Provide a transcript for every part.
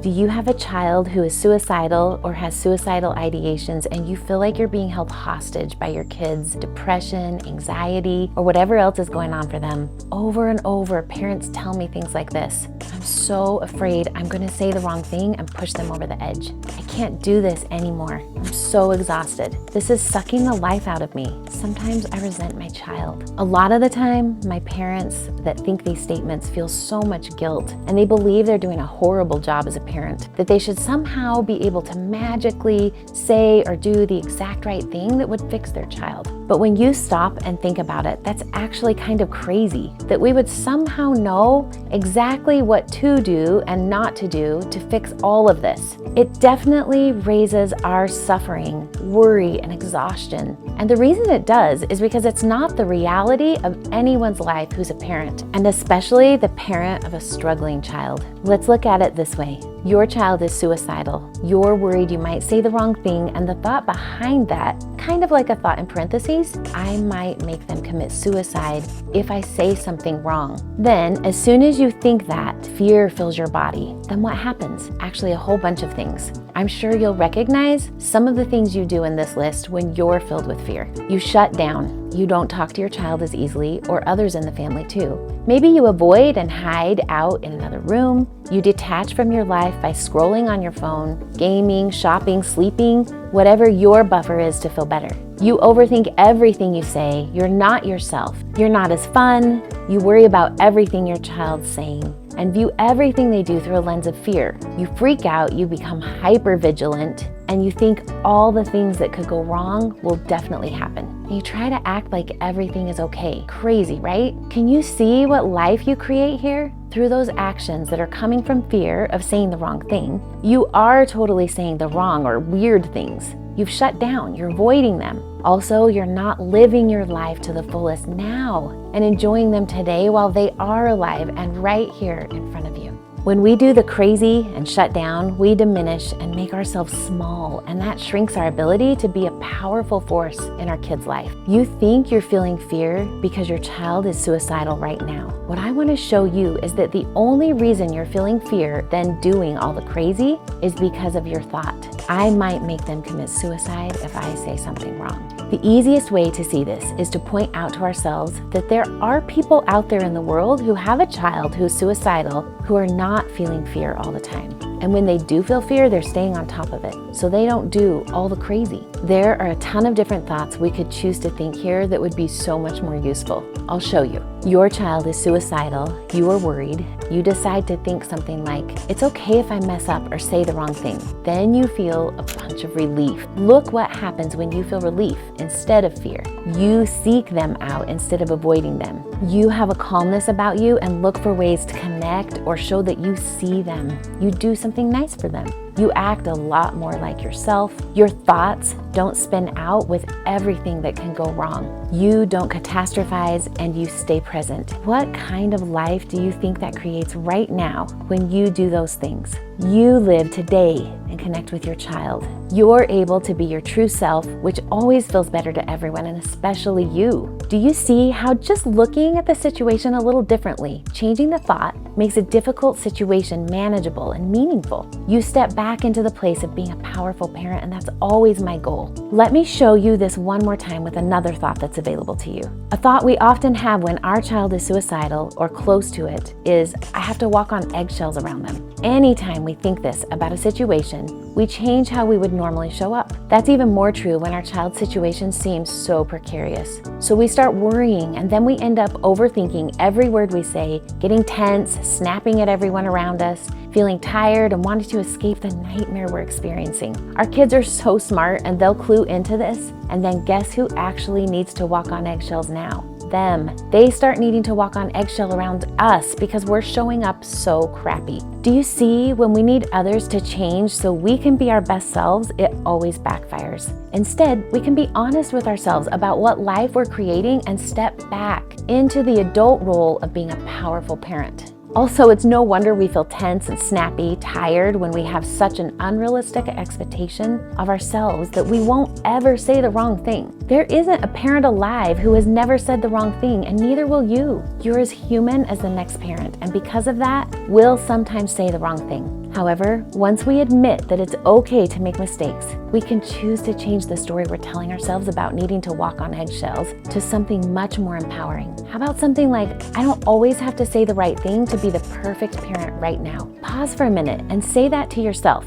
Do you have a child who is suicidal or has suicidal ideations and you feel like you're being held hostage by your kids' depression, anxiety, or whatever else is going on for them? Over and over, parents tell me things like this. I'm so afraid I'm going to say the wrong thing and push them over the edge. I can't do this anymore. I'm so exhausted. This is sucking the life out of me. Sometimes I resent my child. A lot of the time, my parents that think these statements feel so much guilt, and they believe they're doing a horrible job as a parent, that they should somehow be able to magically say or do the exact right thing that would fix their child. But when you stop and think about it, that's actually kind of crazy, that we would somehow know exactly what to do and not to do to fix all of this. It definitely raises our suffering, worry, and exhaustion. And the reason it does is because it's not the reality of anyone's life who's a parent, and especially the parent of a struggling child. Let's look at it this way. Your child is suicidal. You're worried you might say the wrong thing, and the thought behind that, kind of like a thought in parentheses, I might make them commit suicide if I say something wrong. Then, as soon as you think that, fear fills your body. Then what happens? Actually, a whole bunch of things. I'm sure you'll recognize some of the things you do in this list when you're filled with fear. You shut down. You don't talk to your child as easily, or others in the family too. Maybe you avoid and hide out in another room. You detach from your life by scrolling on your phone, gaming, shopping, sleeping, whatever your buffer is to feel better. You overthink everything you say. You're not yourself. You're not as fun. You worry about everything your child's saying and view everything they do through a lens of fear. You freak out, you become hyper vigilant, and you think all the things that could go wrong will definitely happen. And you try to act like everything is okay. Crazy, right? Can you see what life you create here? Through those actions that are coming from fear of saying the wrong thing, you are totally saying the wrong or weird things. You've shut down, you're avoiding them. Also, you're not living your life to the fullest now and enjoying them today while they are alive and right here in front of you. When we do the crazy and shut down, we diminish and make ourselves small, and that shrinks our ability to be a powerful force in our kid's life. You think you're feeling fear because your child is suicidal right now. What I want to show you is that the only reason you're feeling fear then doing all the crazy is because of your thought. I might make them commit suicide if I say something wrong. The easiest way to see this is to point out to ourselves that there are people out there in the world who have a child who's suicidal who are not feeling fear all the time. And when they do feel fear, they're staying on top of it, so they don't do all the crazy. There are a ton of different thoughts we could choose to think here that would be so much more useful. I'll show you. Your child is suicidal, you are worried, you decide to think something like, it's okay if I mess up or say the wrong thing. Then you feel a bunch of relief. Look what happens when you feel relief instead of fear. You seek them out instead of avoiding them. You have a calmness about you and look for ways to connect or show that you see them. You do something nice for them. You act a lot more like yourself. Your thoughts don't spin out with everything that can go wrong. You don't catastrophize and you stay present. What kind of life do you think that creates right now when you do those things? You live today and connect with your child. You're able to be your true self, which always feels better to everyone, and especially you. Do you see how just looking at the situation a little differently, changing the thought, makes a difficult situation manageable and meaningful? You step back into the place of being a powerful parent, and that's always my goal. Let me show you this one more time with another thought that's available to you. A thought we often have when our child is suicidal or close to it is, I have to walk on eggshells around them. Anytime we think this about a situation, we change how we would normally show up. That's even more true when our child's situation seems so precarious. So we start worrying, and then we end up overthinking every word we say, getting tense, snapping at everyone around us, feeling tired and wanting to escape the nightmare we're experiencing. Our kids are so smart and they'll clue into this, and then guess who actually needs to walk on eggshells now? Them. They start needing to walk on eggshell around us because we're showing up so crappy. Do you see, when we need others to change so we can be our best selves, it always backfires. Instead, we can be honest with ourselves about what life we're creating and step back into the adult role of being a powerful parent. Also, it's no wonder we feel tense and snappy, tired when we have such an unrealistic expectation of ourselves that we won't ever say the wrong thing. There isn't a parent alive who has never said the wrong thing, and neither will you. You're as human as the next parent, and because of that, will sometimes say the wrong thing. However, once we admit that it's okay to make mistakes, we can choose to change the story we're telling ourselves about needing to walk on eggshells to something much more empowering. How about something like, I don't always have to say the right thing to be the perfect parent right now. Pause for a minute and say that to yourself.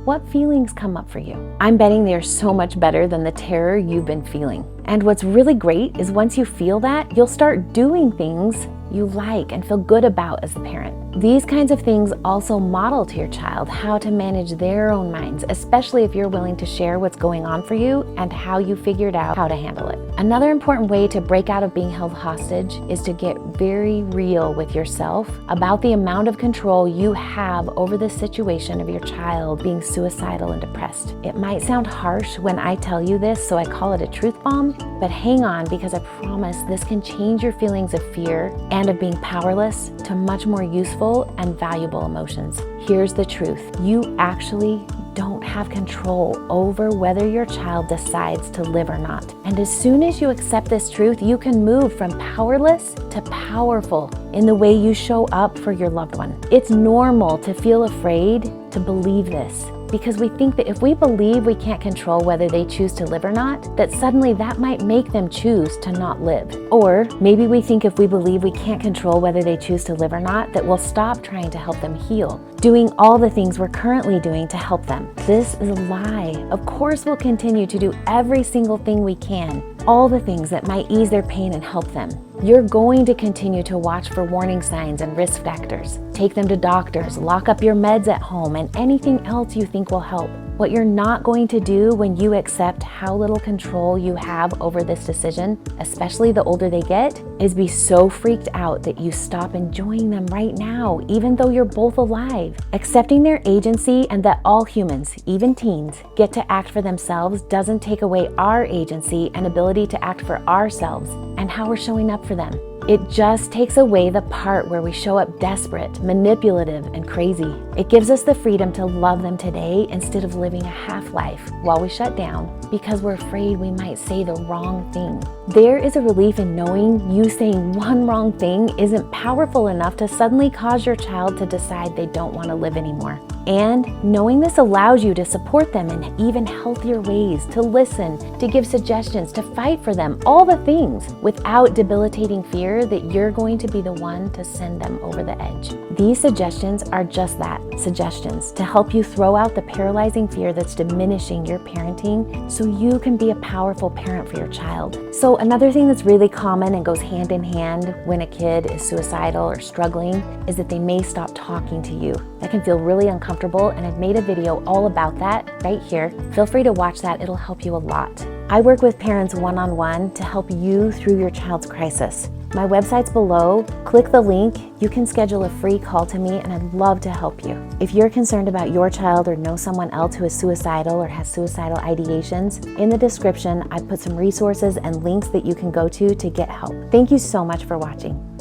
What feelings come up for you? I'm betting they are so much better than the terror you've been feeling. And what's really great is once you feel that, you'll start doing things you like and feel good about as a parent. These kinds of things also model to your child how to manage their own minds, especially if you're willing to share what's going on for you and how you figured out how to handle it. Another important way to break out of being held hostage is to get very real with yourself about the amount of control you have over the situation of your child being suicidal and depressed. It might sound harsh when I tell you this, so I call it a truth bomb, but hang on, because I promise this can change your feelings of fear and of being powerless to much more useful and valuable emotions. Here's the truth. You actually don't have control over whether your child decides to live or not. And as soon as you accept this truth, you can move from powerless to powerful in the way you show up for your loved one. It's normal to feel afraid to believe this, because we think that if we believe we can't control whether they choose to live or not, that suddenly that might make them choose to not live. Or maybe we think if we believe we can't control whether they choose to live or not, that we'll stop trying to help them heal, doing all the things we're currently doing to help them. This is a lie. Of course we'll continue to do every single thing we can, all the things that might ease their pain and help them. You're going to continue to watch for warning signs and risk factors. Take them to doctors, lock up your meds at home, and anything else you think will help. What you're not going to do when you accept how little control you have over this decision, especially the older they get, is be so freaked out that you stop enjoying them right now, even though you're both alive. Accepting their agency and that all humans, even teens, get to act for themselves doesn't take away our agency and ability to act for ourselves and how we're showing up for them. It just takes away the part where we show up desperate, manipulative, and crazy. It gives us the freedom to love them today instead of living a half-life while we shut down because we're afraid we might say the wrong thing. There is a relief in knowing you saying one wrong thing isn't powerful enough to suddenly cause your child to decide they don't want to live anymore. And knowing this allows you to support them in even healthier ways, to listen, to give suggestions, to fight for them, all the things, without debilitating fear that you're going to be the one to send them over the edge. These suggestions are just that, suggestions, to help you throw out the paralyzing fear that's diminishing your parenting so you can be a powerful parent for your child. So another thing that's really common and goes hand in hand when a kid is suicidal or struggling is that they may stop talking to you. That can feel really uncomfortable, and I've made a video all about that right here. Feel free to watch that, it'll help you a lot. I work with parents one-on-one to help you through your child's crisis. My website's below. Click the link. You can schedule a free call to me, and I'd love to help you. If you're concerned about your child or know someone else who is suicidal or has suicidal ideations, in the description, I put some resources and links that you can go to get help. Thank you so much for watching.